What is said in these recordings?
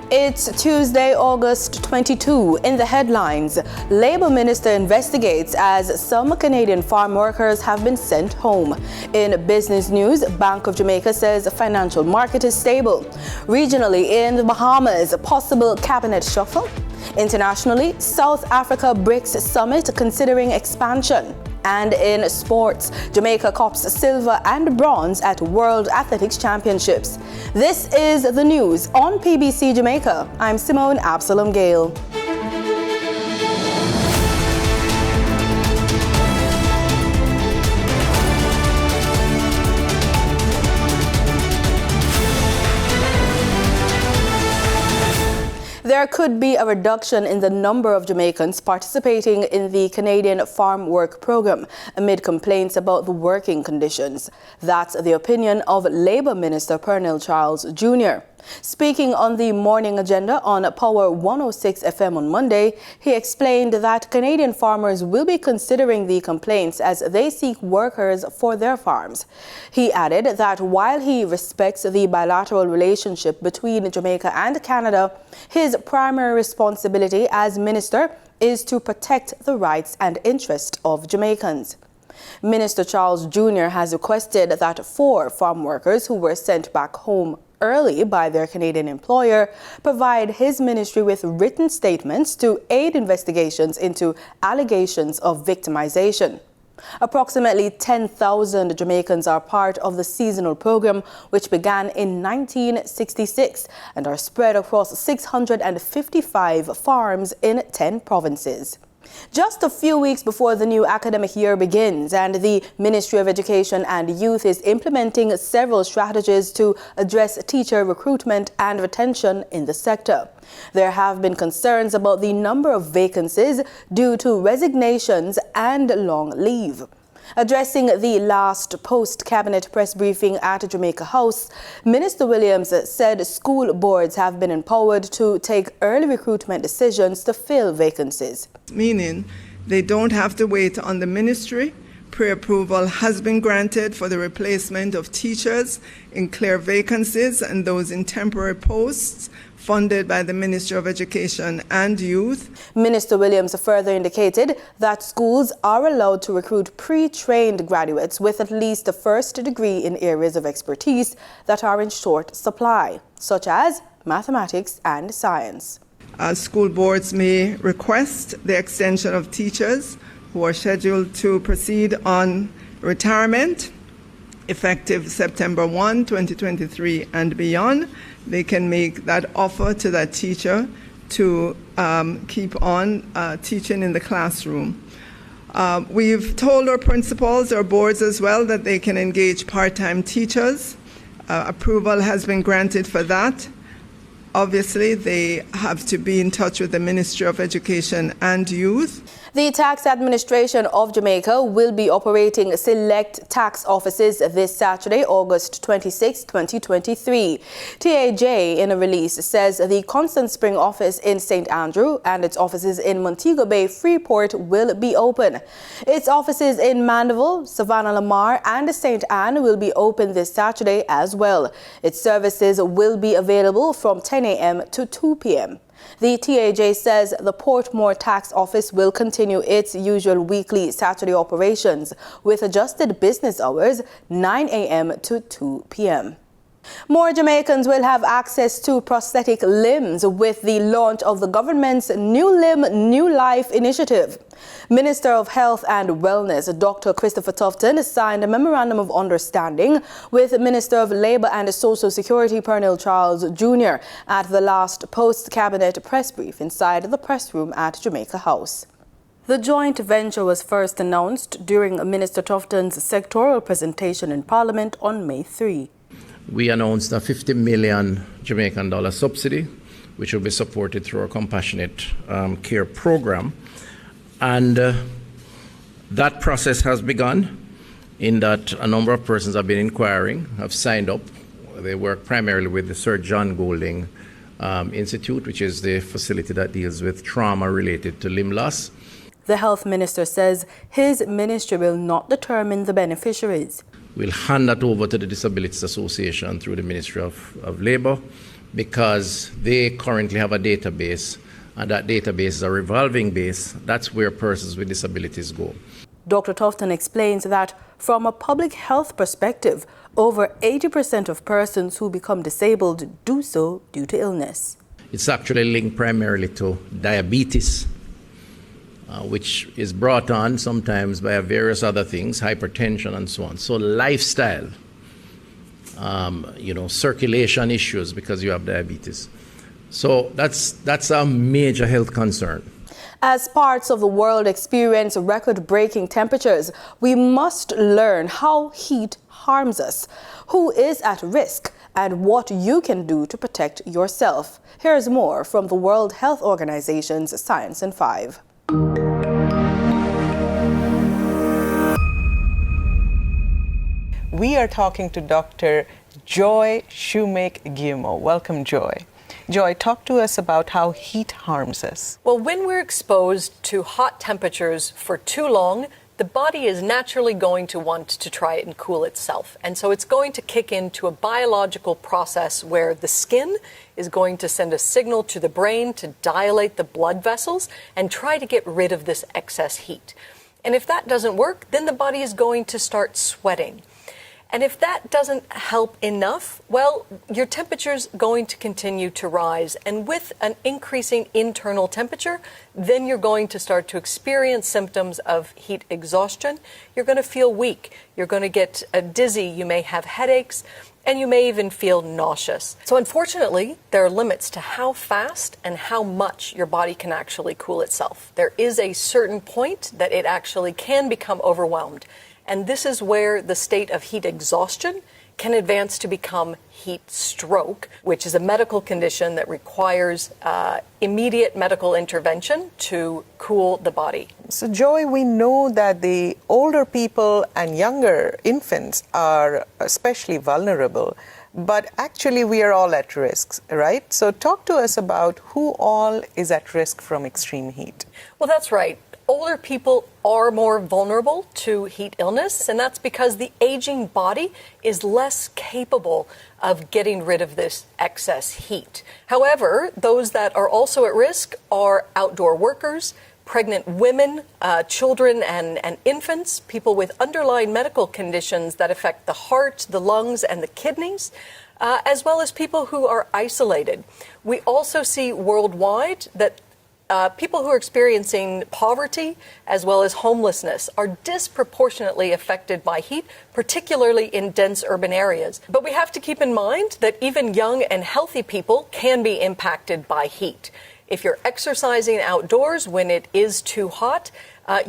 It's Tuesday, August 22. In the headlines, Labour Minister investigates as some Canadian farm workers have been sent home. In business news, Bank of Jamaica says financial market is stable. Regionally, in the Bahamas, possible cabinet shuffle. Internationally, South Africa Brics Summit considering expansion. And in sports, Jamaica cops silver and bronze at World Athletics Championships. This is the news on PBC Jamaica. I'm Simone Absalom Gale. There could be a reduction in the number of Jamaicans participating in the Canadian Farm Work Program amid complaints about the working conditions. That's the opinion of Labour Minister Pernell Charles Jr. Speaking on the morning agenda on Power 106 FM on Monday, he explained that Canadian farmers will be considering the complaints as they seek workers for their farms. He added that while he respects the bilateral relationship between Jamaica and Canada, his primary responsibility as minister is to protect the rights and interests of Jamaicans. Minister Charles Jr. has requested that 4 farm workers who were sent back home early by their Canadian employer provide his ministry with written statements to aid investigations into allegations of victimization. Approximately 10,000 Jamaicans are part of the seasonal program, which began in 1966 and are spread across 655 farms in 10 provinces. Just a few weeks before the new academic year begins, and the Ministry of Education and Youth is implementing several strategies to address teacher recruitment and retention in the sector. There have been concerns about the number of vacancies due to resignations and long leave. Addressing the last post-cabinet press briefing at Jamaica House, Minister Williams said school boards have been empowered to take early recruitment decisions to fill vacancies. Meaning they don't have to wait on the ministry. Pre-approval has been granted for the replacement of teachers in clear vacancies and those in temporary posts funded by the Ministry of Education and Youth. Minister Williams further indicated that schools are allowed to recruit pre-trained graduates with at least a first degree in areas of expertise that are in short supply, such as mathematics and science. School boards may request the extension of teachers who are scheduled to proceed on retirement effective September 1, 2023 and beyond. They can make that offer to that teacher to keep on teaching in the classroom. We've told our principals, our boards as well, that they can engage part-time teachers. Approval has been granted for that. Obviously, they have to be in touch with the Ministry of Education and Youth. The Tax Administration of Jamaica will be operating select tax offices this Saturday, August 26, 2023. TAJ, in a release, says the Constant Spring office in St. Andrew and its offices in Montego Bay, Freeport will be open. Its offices in Mandeville, Savannah Lamar and St. Anne will be open this Saturday as well. Its services will be available from 10 a.m. to 2 p.m. The TAJ says the Portmore Tax Office will continue its usual weekly Saturday operations with adjusted business hours 9 a.m. to 2 p.m. More Jamaicans will have access to prosthetic limbs with the launch of the government's New Limb, New Life initiative. Minister of Health and Wellness, Dr. Christopher Tufton, signed a memorandum of understanding with Minister of Labour and Social Security Pernell Charles Jr. at the last post-cabinet press brief inside the press room at Jamaica House. The joint venture was first announced during Minister Tufton's sectoral presentation in Parliament on May 3. We announced a $50 million Jamaican dollar subsidy, which will be supported through our compassionate care program. And that process has begun in that a number of persons have been inquiring, have signed up. They work primarily with the Sir John Golding Institute, which is the facility that deals with trauma related to limb loss. The health minister says his ministry will not determine the beneficiaries. We'll hand that over to the Disabilities Association through the Ministry of Labour. because they currently have a database, and that database is a revolving base. That's where persons with disabilities go. Dr. Tufton explains that from a public health perspective, over 80% of persons who become disabled do so due to illness. It's actually linked primarily to diabetes, which is brought on sometimes by various other things, hypertension and so on. So lifestyle, circulation issues because you have diabetes. So that's a major health concern. As parts of the world experience record-breaking temperatures, we must learn how heat harms us, who is at risk, and what you can do to protect yourself. Here's more from the World Health Organization's Science in 5. We are talking to Dr. Joy Shoemake-Guillemot. Welcome, Joy. Joy, talk to us about how heat harms us. Well, when we're exposed to hot temperatures for too long, the body is naturally going to want to try it and cool itself. And so it's going to kick into a biological process where the skin is going to send a signal to the brain to dilate the blood vessels and try to get rid of this excess heat. And if that doesn't work, then the body is going to start sweating. And if that doesn't help enough, well, your temperature's going to continue to rise. And with an increasing internal temperature, then you're going to start to experience symptoms of heat exhaustion. You're going to feel weak. You're going to get dizzy. You may have headaches, and you may even feel nauseous. So unfortunately, there are limits to how fast and how much your body can actually cool itself. There is a certain point that it actually can become overwhelmed. And this is where the state of heat exhaustion can advance to become heat stroke, which is a medical condition that requires immediate medical intervention to cool the body. So, Joy, we know that the older people and younger infants are especially vulnerable, but actually we are all at risk, right? So talk to us about who all is at risk from extreme heat. Well, that's right. Older people are more vulnerable to heat illness, and that's because the aging body is less capable of getting rid of this excess heat. However, those that are also at risk are outdoor workers, pregnant women, children and infants, people with underlying medical conditions that affect the heart, the lungs, and the kidneys, as well as people who are isolated. We also see worldwide that people who are experiencing poverty as well as homelessness are disproportionately affected by heat, particularly in dense urban areas. But we have to keep in mind that even young and healthy people can be impacted by heat. If you're exercising outdoors when it is too hot,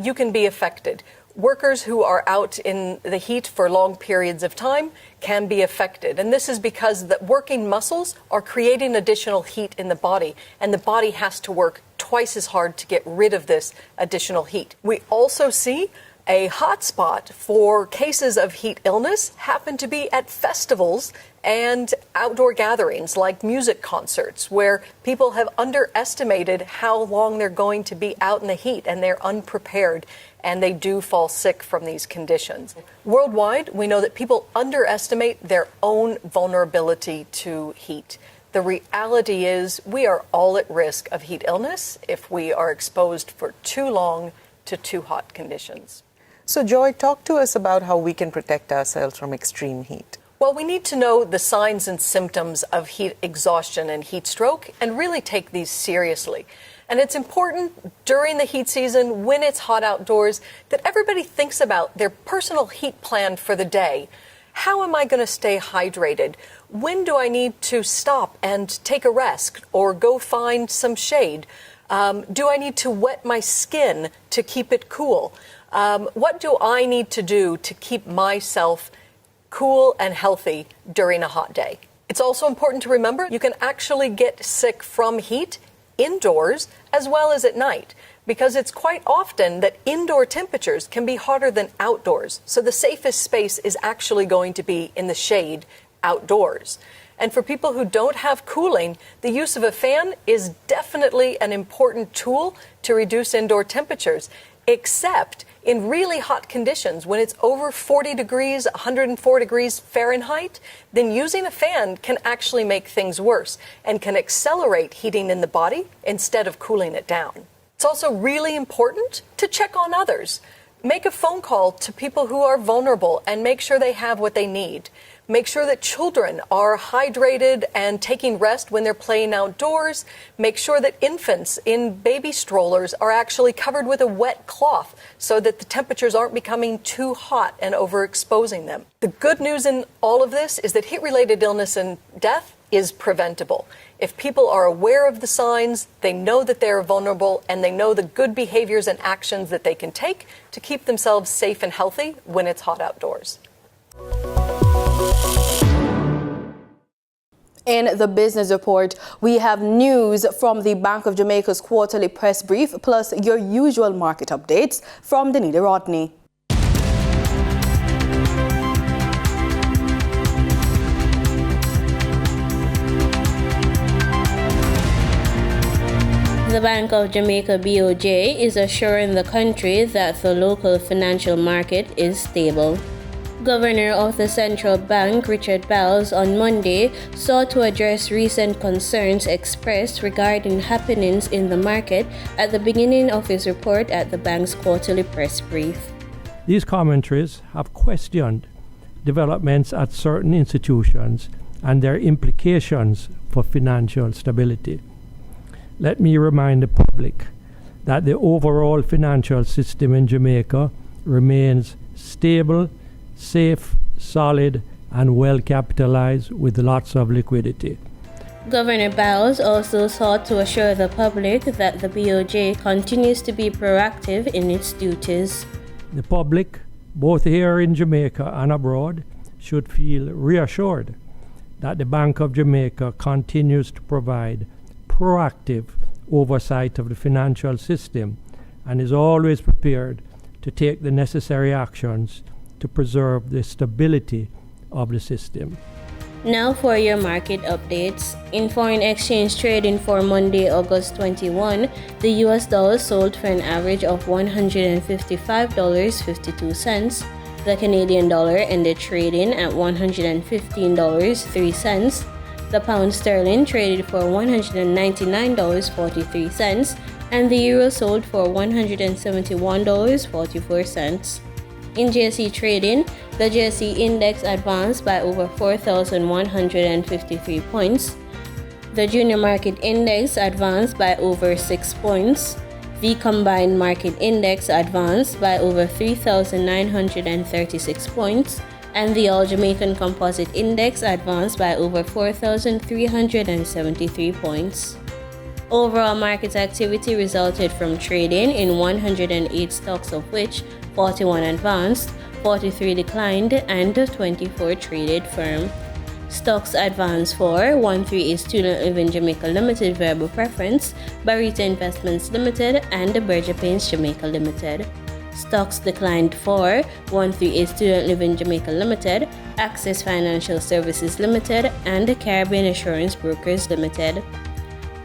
you can be affected. Workers who are out in the heat for long periods of time can be affected. And this is because the working muscles are creating additional heat in the body, and the body has to work twice as hard to get rid of this additional heat. We also see a hotspot for cases of heat illness happen to be at festivals and outdoor gatherings like music concerts, where people have underestimated how long they're going to be out in the heat, and they're unprepared, and they do fall sick from these conditions. Worldwide, we know that people underestimate their own vulnerability to heat. The reality is we are all at risk of heat illness if we are exposed for too long to too hot conditions. So, Joy, talk to us about how we can protect ourselves from extreme heat. Well, we need to know the signs and symptoms of heat exhaustion and heat stroke and really take these seriously. And it's important during the heat season, when it's hot outdoors, that everybody thinks about their personal heat plan for the day. How am I going to stay hydrated? When do I need to stop and take a rest or go find some shade? Do I need to wet my skin to keep it cool? What do I need to do to keep myself cool and healthy during a hot day? It's also important to remember you can actually get sick from heat indoors as well as at night, because it's quite often that indoor temperatures can be hotter than outdoors. So the safest space is actually going to be in the shade outdoors. And for people who don't have cooling, the use of a fan is definitely an important tool to reduce indoor temperatures. except in really hot conditions, when it's over 40 degrees, 104 degrees Fahrenheit, then using a fan can actually make things worse and can accelerate heating in the body instead of cooling it down. It's also really important to check on others. Make a phone call to people who are vulnerable and make sure they have what they need. Make sure that children are hydrated and taking rest when they're playing outdoors. Make sure that infants in baby strollers are actually covered with a wet cloth so that the temperatures aren't becoming too hot and overexposing them. The good news in all of this is that heat-related illness and death is preventable. If people are aware of the signs, they know that they're vulnerable, and they know the good behaviors and actions that they can take to keep themselves safe and healthy when it's hot outdoors. In the business report, we have news from the Bank of Jamaica's quarterly press brief, plus your usual market updates from Danita Rodney. The Bank of Jamaica BOJ is assuring the country that the local financial market is stable. Governor of the Central Bank, Richard Bowles, on Monday sought to address recent concerns expressed regarding happenings in the market at the beginning of his report at the bank's quarterly press brief. These commentaries have questioned developments at certain institutions and their implications for financial stability. Let me remind the public that the overall financial system in Jamaica remains stable, safe, solid, and well capitalized with lots of liquidity. Governor Bowles also sought to assure the public that the BOJ continues to be proactive in its duties. The public, both here in Jamaica and abroad, should feel reassured that the Bank of Jamaica continues to provide proactive oversight of the financial system and is always prepared to take the necessary actions to preserve the stability of the system. Now for your market updates. In foreign exchange trading for Monday, August 21, the US dollar sold for an average of $155.52. The Canadian dollar ended trading at $115.03. The pound sterling traded for $199.43, and the euro sold for $171.44. In JSE trading, the JSE index advanced by over 4,153 points. The junior market index advanced by over 6 points. The combined market index advanced by over 3,936 points. And the All-Jamaican Composite Index advanced by over 4,373 points. Overall market activity resulted from trading in 108 stocks, of which 41 advanced, 43 declined, and 24 traded firm. Stocks advanced for 138 Student Living Jamaica Limited Variable Preference, Barita Investments Limited, and Berger Paints Jamaica Limited. Stocks declined for 138 Student Living Jamaica Limited, Access Financial Services Limited, and Caribbean Assurance Brokers Limited.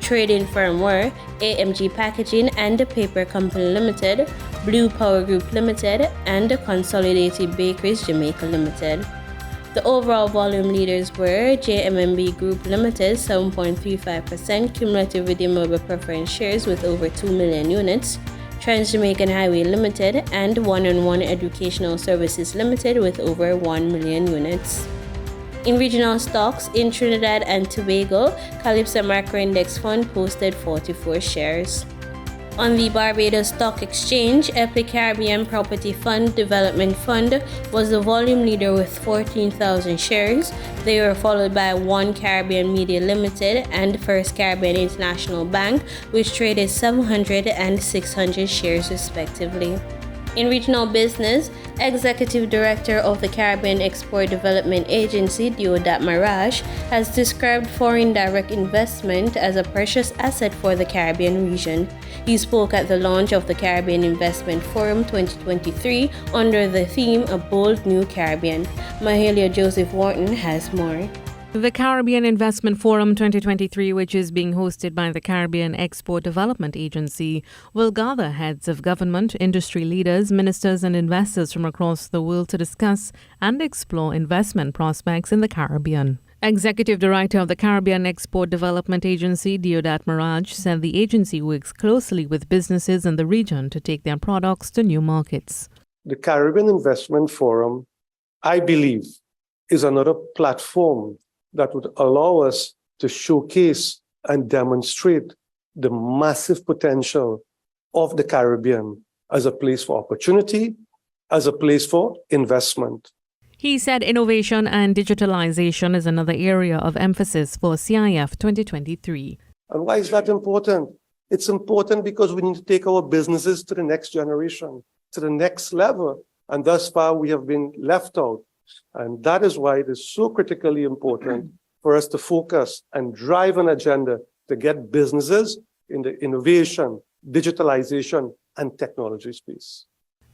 Trading firm were AMG Packaging and Paper Company Limited, Blue Power Group Limited, and Consolidated Bakeries Jamaica Limited. The overall volume leaders were JMMB Group Limited, 7.35% cumulative redeemable preference shares with over 2 million units, Trans-Jamaican Highway Limited, and One-on-One Educational Services Limited with over 1 million units. In regional stocks, in Trinidad and Tobago, Calypso Macro Index Fund posted 44 shares. On the Barbados Stock Exchange, Epic Caribbean Property Fund Development Fund was the volume leader with 14,000 shares. They were followed by One Caribbean Media Limited and First Caribbean International Bank, which traded 700 and 600 shares respectively. In regional business, Executive Director of the Caribbean Export Development Agency, Deodat Marash, has described foreign direct investment as a precious asset for the Caribbean region. He spoke at the launch of the Caribbean Investment Forum 2023 under the theme A Bold New Caribbean. Mahalia Joseph Wharton has more. The Caribbean Investment Forum 2023, which is being hosted by the Caribbean Export Development Agency, will gather heads of government, industry leaders, ministers and investors from across the world to discuss and explore investment prospects in the Caribbean. Executive Director of the Caribbean Export Development Agency, Deodat Miraj, said the agency works closely with businesses in the region to take their products to new markets. The Caribbean Investment Forum, I believe, is another platform that would allow us to showcase and demonstrate the massive potential of the Caribbean as a place for opportunity, as a place for investment. He said innovation and digitalization is another area of emphasis for CIF 2023. And why is that important? It's important because we need to take our businesses to the next generation, to the next level. And thus far, we have been left out. And that is why it is so critically important for us to focus and drive an agenda to get businesses in the innovation, digitalization, and technology space.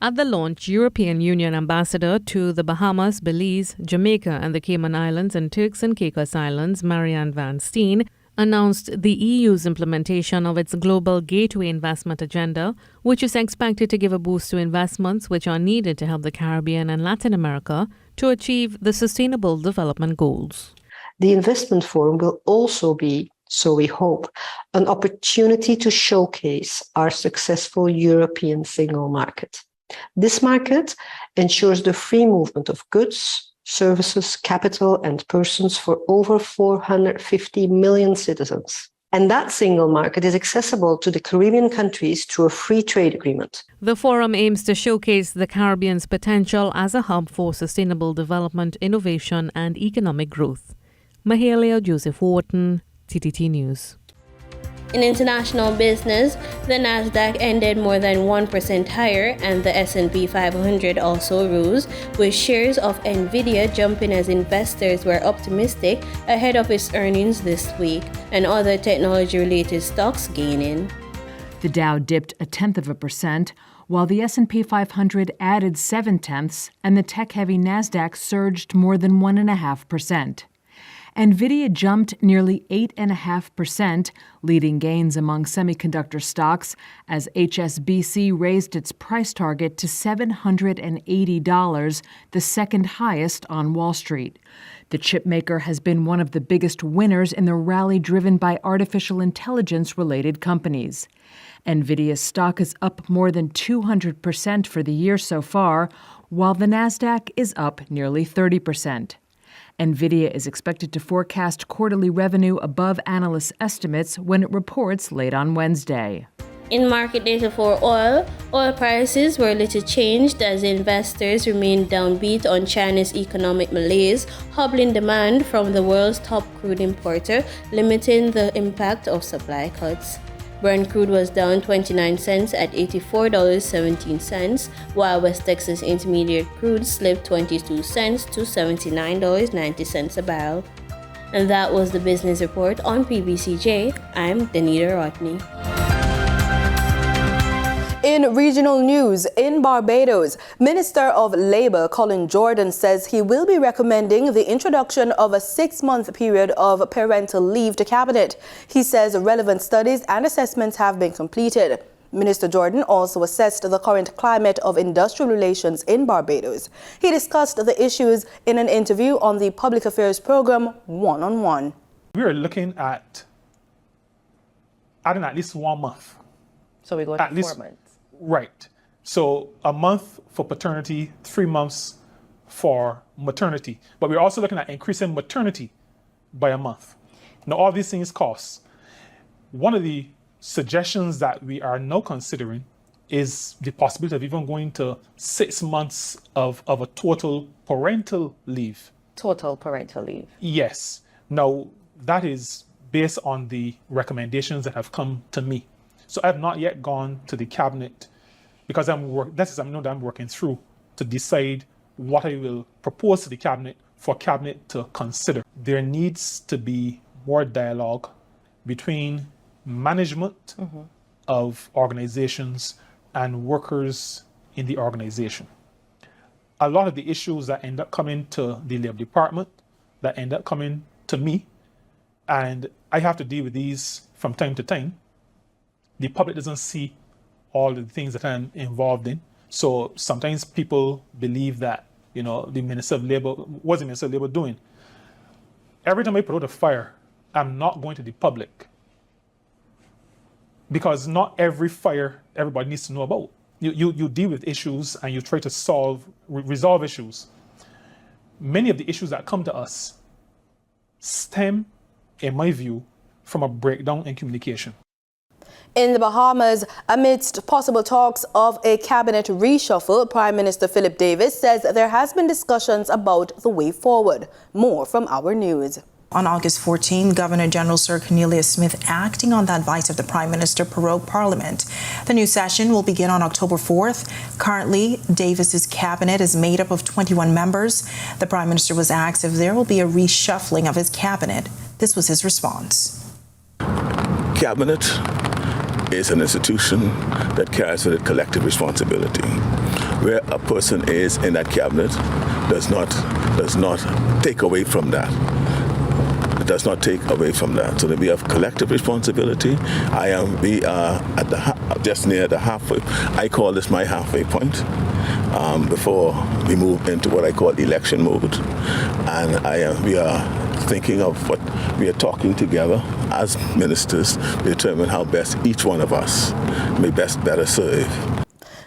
At the launch, European Union Ambassador to the Bahamas, Belize, Jamaica, and the Cayman Islands and Turks and Caicos Islands, Marianne Van Steen, announced the EU's implementation of its Global Gateway Investment Agenda, which is expected to give a boost to investments which are needed to help the Caribbean and Latin America to achieve the Sustainable Development Goals. The Investment Forum will also be, so we hope, an opportunity to showcase our successful European single market. This market ensures the free movement of goods, services, capital, and persons for over 450 million citizens. And that single market is accessible to the Caribbean countries through a free trade agreement. The forum aims to showcase the Caribbean's potential as a hub for sustainable development, innovation, and economic growth. Mahalia Joseph Wharton, TTT News. In international business, the Nasdaq ended more than 1% higher and the S&P 500 also rose, with shares of Nvidia jumping as investors were optimistic ahead of its earnings this week, and other technology-related stocks gaining. The Dow dipped 0.1%, while the S&P 500 added 0.7, and the tech-heavy Nasdaq surged more than 1.5%. Nvidia jumped nearly 8.5%, leading gains among semiconductor stocks as HSBC raised its price target to $780, the second highest on Wall Street. The chipmaker has been one of the biggest winners in the rally driven by artificial intelligence-related companies. Nvidia's stock is up more than 200% for the year so far, while the Nasdaq is up nearly 30%. Nvidia is expected to forecast quarterly revenue above analysts' estimates when it reports late on Wednesday. In market data for oil prices were little changed as investors remained downbeat on China's economic malaise, hobbling demand from the world's top crude importer, limiting the impact of supply cuts. Brent crude was down 29 cents at $84.17, while West Texas Intermediate crude slipped 22 cents to $79.90 a barrel. And that was the business report on PBCJ. I'm Danita Rodney. In regional news, in Barbados, Minister of Labour Colin Jordan says he will be recommending the introduction of a 6-month period of parental leave to Cabinet. He says relevant studies and assessments have been completed. Minister Jordan also assessed the current climate of industrial relations in Barbados. He discussed the issues in an interview on the Public Affairs program One on One. We are looking at adding at least 1 month. So we go to 4 months. Right. So a month for paternity, 3 months for maternity. But we're also looking at increasing maternity by a month. Now, all these things cost. One of the suggestions that we are now considering is the possibility of even going to 6 months of a total parental leave. Total parental leave. Yes. Now, that is based on the recommendations that have come to me. So I have not yet gone to the Cabinet because I'm working through to decide what I will propose to the Cabinet for Cabinet to consider. There needs to be more dialogue between management of organizations and workers in the organization. A lot of the issues that end up coming to the Labor Department, that end up coming to me, and I have to deal with these from time to time. The public doesn't see all the things that I'm involved in. So sometimes people believe that, the Minister of Labour, what's the Minister of Labour doing? Every time I put out a fire, I'm not going to the public, because not every fire everybody needs to know about. You deal with issues and you try to resolve issues. Many of the issues that come to us stem, in my view, from a breakdown in communication. In the Bahamas, amidst possible talks of a cabinet reshuffle, Prime Minister Philip Davis says there has been discussions about the way forward. More from our news. On August 14, Governor General Sir Cornelius Smith, acting on the advice of the Prime Minister, prorogued Parliament. The new session will begin on October 4th. Currently, Davis's cabinet is made up of 21 members. The Prime Minister was asked if there will be a reshuffling of his cabinet. This was his response. Cabinet is an institution that carries with it collective responsibility. Where a person is in that cabinet does not take away from that. It does not take away from that. So that we have collective responsibility. We are at just near the halfway. I call this my halfway point before we move into what I call election mode. And we are thinking of what we are talking together as ministers to determine how best each one of us may better serve.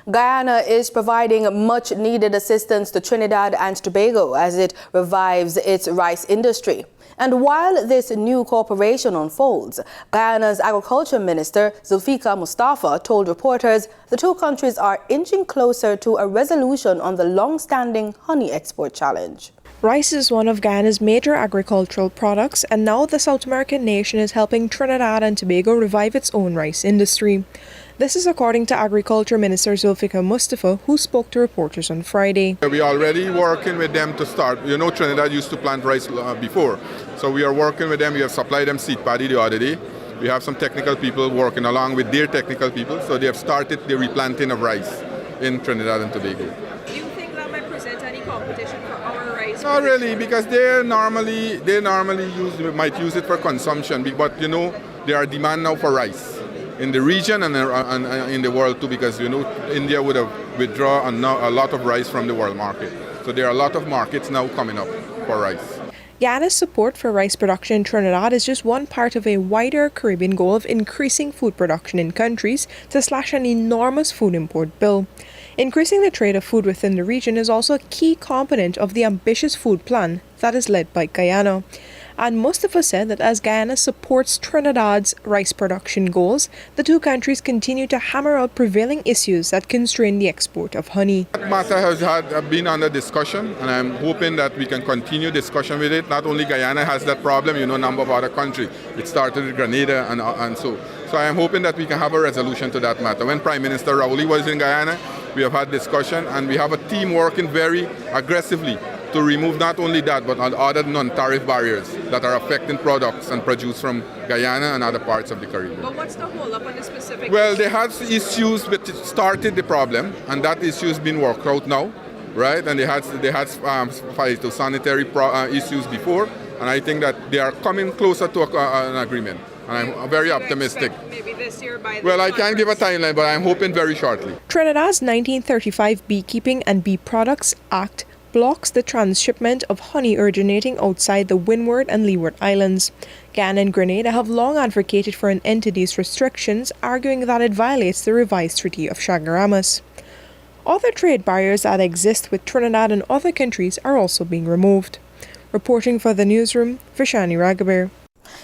Guyana is providing much needed assistance to Trinidad and Tobago as it revives its rice industry. And while this new cooperation unfolds, Guyana's Agriculture Minister Zulfikar Mustafa told reporters the two countries are inching closer to a resolution on the long-standing honey export challenge. Rice is one of Guyana's major agricultural products, and now the South American nation is helping Trinidad and Tobago revive its own rice industry. This is according to Agriculture Minister Zulfikar Mustafa, who spoke to reporters on Friday. We are already working with them to start. Trinidad used to plant rice before. So we are working with them. We have supplied them seed paddy the other day. We have some technical people working along with their technical people. So they have started the replanting of rice in Trinidad and Tobago. Do you think that might present any competition for our rice? Not really, because they normally might use it for consumption. But there are demand now for rice in the region and in the world too, because India would have withdrawn a lot of rice from the world market. So there are a lot of markets now coming up for rice. Guyana's support for rice production in Trinidad is just one part of a wider Caribbean goal of increasing food production in countries to slash an enormous food import bill. Increasing the trade of food within the region is also a key component of the ambitious food plan that is led by Guyana. And Mustafa said that as Guyana supports Trinidad's rice production goals, the two countries continue to hammer out prevailing issues that constrain the export of honey. That matter has been under discussion, and I'm hoping that we can continue discussion with it. Not only Guyana has that problem, a number of other countries. It started with Grenada and so. So I am hoping that we can have a resolution to that matter. When Prime Minister Raouli was in Guyana, we have had discussion, and we have a team working very aggressively to remove not only that, but other non-tariff barriers that are affecting products and produce from Guyana and other parts of the Caribbean. But what's the hold-up on the specific? Well, they had issues which started the problem, and that issue has been worked out now, right? And they had phytosanitary issues before, and I think that they are coming closer to an agreement. And I'm very optimistic. Maybe this year by well, I can't give a timeline, but I'm hoping very shortly. Trinidad's 1935 Beekeeping and Bee Products Act blocks the transshipment of honey originating outside the Windward and Leeward Islands. Guyana and Grenada have long advocated for an end to these restrictions, arguing that it violates the revised Treaty of Chaguaramas. Other trade barriers that exist with Trinidad and other countries are also being removed. Reporting for the newsroom, Vishani Raghaber.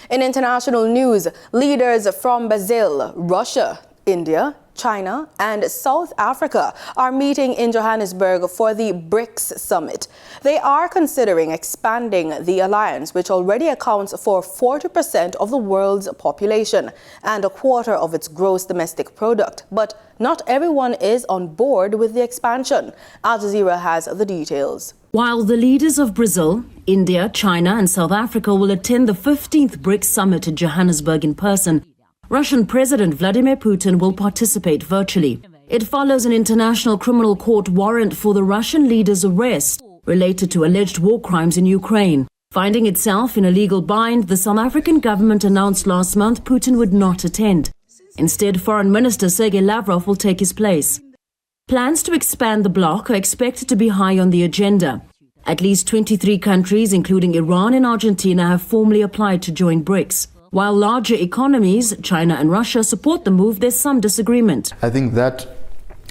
In international news, leaders from Brazil, Russia, India, China and South Africa are meeting in Johannesburg for the Brics summit. They are considering expanding the alliance, which already accounts for 40% of the world's population and a quarter of its gross domestic product. But not everyone is on board with the expansion. Al Jazeera has the details. While the leaders of Brazil, India, China and South Africa will attend the 15th Brics summit in Johannesburg in person, Russian President Vladimir Putin will participate virtually. It follows an international criminal court warrant for the Russian leader's arrest related to alleged war crimes in Ukraine. Finding itself in a legal bind, the South African government announced last month Putin would not attend. Instead, Foreign Minister Sergei Lavrov will take his place. Plans to expand the bloc are expected to be high on the agenda. At least 23 countries, including Iran and Argentina, have formally applied to join Brics. While larger economies, China and Russia, support the move, there's some disagreement. I think that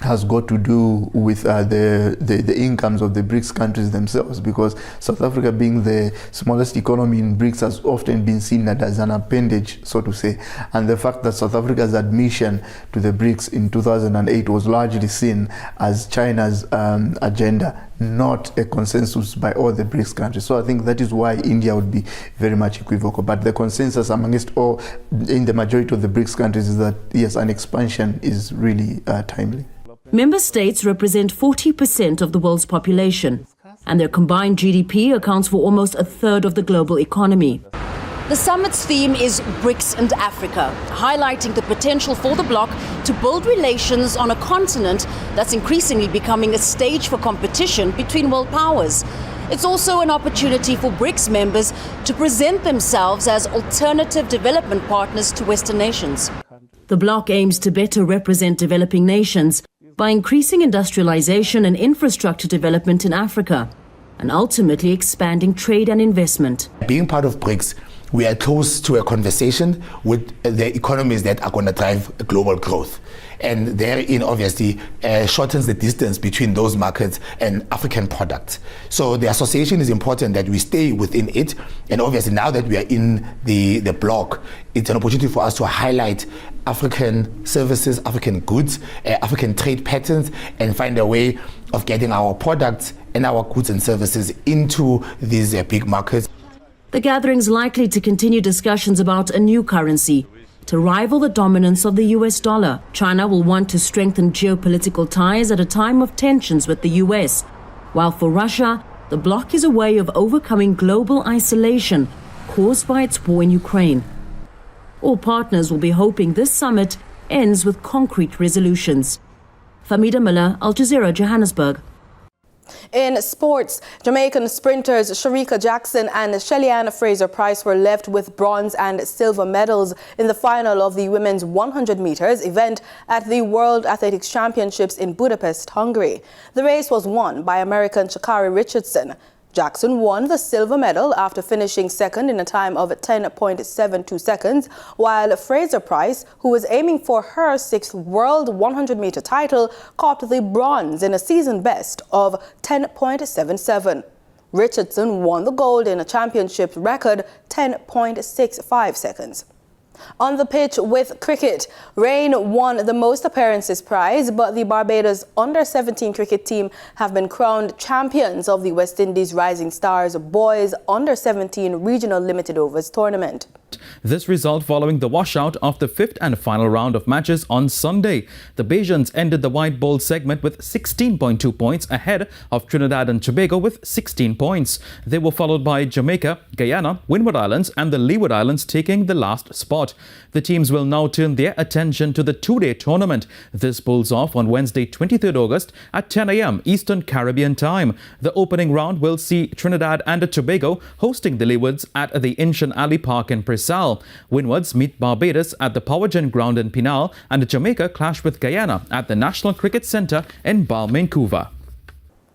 has got to do with the incomes of the BRICS countries themselves, because South Africa, being the smallest economy in BRICS, has often been seen as an appendage, so to say. And the fact that South Africa's admission to the BRICS in 2008 was largely seen as China's agenda, not a consensus by all the BRICS countries. So I think that is why India would be very much equivocal. But the consensus amongst all, in the majority of the BRICS countries, is that yes, an expansion is really timely. Member states represent 40% of the world's population, and their combined GDP accounts for almost a third of the global economy. The summit's theme is BRICS and Africa, highlighting the potential for the bloc to build relations on a continent that's increasingly becoming a stage for competition between world powers. It's also an opportunity for BRICS members to present themselves as alternative development partners to Western nations. The bloc aims to better represent developing nations by increasing industrialization and infrastructure development in Africa, and ultimately expanding trade and investment. Being part of BRICS, we are close to a conversation with the economies that are going to drive global growth. And therein, obviously, shortens the distance between those markets and African products. So the association is important that we stay within it. And obviously, now that we are in the bloc, it's an opportunity for us to highlight African services, African goods, African trade patterns, and find a way of getting our products and our goods and services into these big markets. The gathering is likely to continue discussions about a new currency to rival the dominance of the US dollar. China will want to strengthen geopolitical ties at a time of tensions with the US, while for Russia, the bloc is a way of overcoming global isolation caused by its war in Ukraine. All partners will be hoping this summit ends with concrete resolutions. Famida Miller, Al Jazeera, Johannesburg. In sports, Jamaican sprinters Sharika Jackson and Shelly-Ann Fraser-Price were left with bronze and silver medals in the final of the women's 100 meters event at the World Athletics Championships in Budapest, Hungary. The race was won by American Sha'Carri Richardson. Jackson won the silver medal after finishing second in a time of 10.72 seconds, while Fraser-Price, who was aiming for her 6th World 100-meter title, caught the bronze in a season best of 10.77. Richardson won the gold in a championship record 10.65 seconds. On the pitch with cricket, Rain won the most appearances prize, but the Barbados under-17 cricket team have been crowned champions of the West Indies Rising Stars Boys under-17 Regional Limited Overs tournament. This result following the washout of the 5th and final round of matches on Sunday. The Bajans ended the white ball segment with 16.2 points ahead of Trinidad and Tobago with 16 points. They were followed by Jamaica, Guyana, Windward Islands and the Leeward Islands taking the last spot. The teams will now turn their attention to the two-day tournament. This pulls off on Wednesday, 23rd August at 10 a.m. Eastern Caribbean time. The opening round will see Trinidad and Tobago hosting the Leewards at the Inshan Ali Park in Presal. Windwards meet Barbados at the Powergen Ground in Pinal, and Jamaica clash with Guyana at the National Cricket Centre in Balmain-Couva.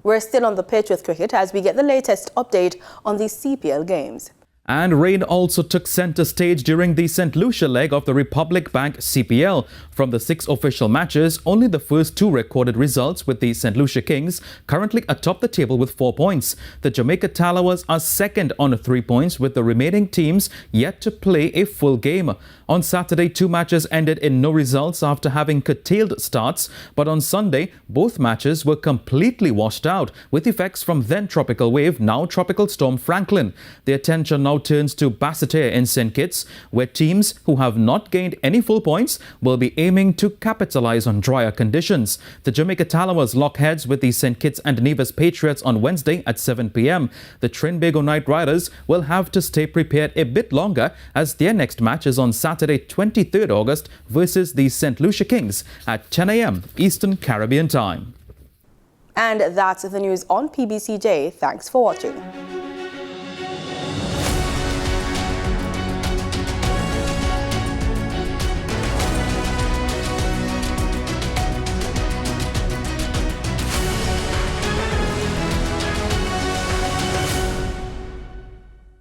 We're still on the pitch with cricket as we get the latest update on the CPL games. And rain also took centre stage during the St. Lucia leg of the Republic Bank CPL. From the 6 official matches, only the first 2 recorded results, with the St. Lucia Kings currently atop the table with 4 points. The Jamaica Tallowers are second on 3 points, with the remaining teams yet to play a full game. On Saturday, 2 matches ended in no results after having curtailed starts, but on Sunday, both matches were completely washed out, with effects from then tropical wave, now tropical storm Franklin. The attention now turns to Basseterre in St. Kitts, where teams who have not gained any full points will be aiming to capitalize on drier conditions. The Jamaica Tallowers lock heads with the St. Kitts and Nevis Patriots on Wednesday at 7 p.m. The Trinbago Knight Riders will have to stay prepared a bit longer, as their next match is on Saturday, 23rd August versus the St. Lucia Kings at 10 a.m. Eastern Caribbean time. And that's the news on PBCJ. Thanks for watching.